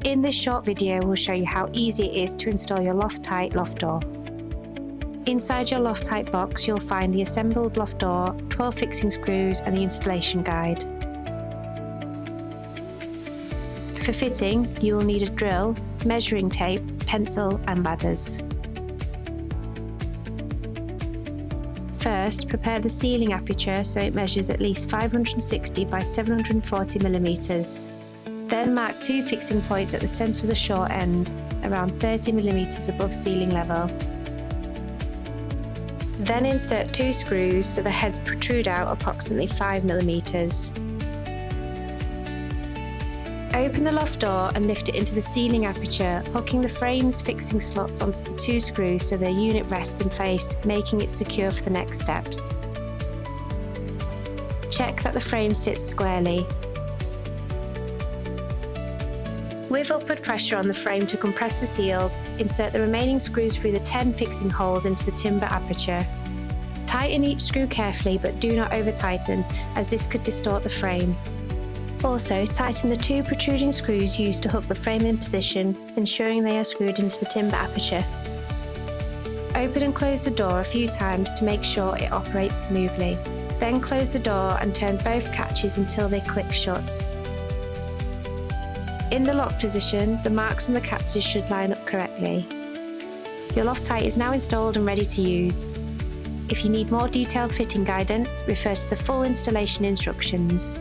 In this short video, we'll show you how easy it is to install your Loftite loft door. Inside your Loftite box, you'll find the assembled loft door, 12 fixing screws and the installation guide. For fitting, you will need a drill, measuring tape, pencil and ladders. First, prepare the ceiling aperture so it measures at least 560 by 740 millimeters. Then mark 2 fixing points at the centre of the short end, around 30 millimeters above ceiling level. Then insert 2 screws so the heads protrude out approximately 5 millimeters. Open the loft door and lift it into the ceiling aperture, hooking the frame's fixing slots onto the 2 screws so the unit rests in place, making it secure for the next steps. Check that the frame sits squarely. With upward pressure on the frame to compress the seals, insert the remaining screws through the 10 fixing holes into the timber aperture. Tighten each screw carefully but do not over-tighten, as this could distort the frame. Also, tighten the 2 protruding screws used to hook the frame in position, ensuring they are screwed into the timber aperture. Open and close the door a few times to make sure it operates smoothly. Then close the door and turn both catches until they click shut. In the lock position, the marks on the catches should line up correctly. Your Loftite is now installed and ready to use. If you need more detailed fitting guidance, refer to the full installation instructions.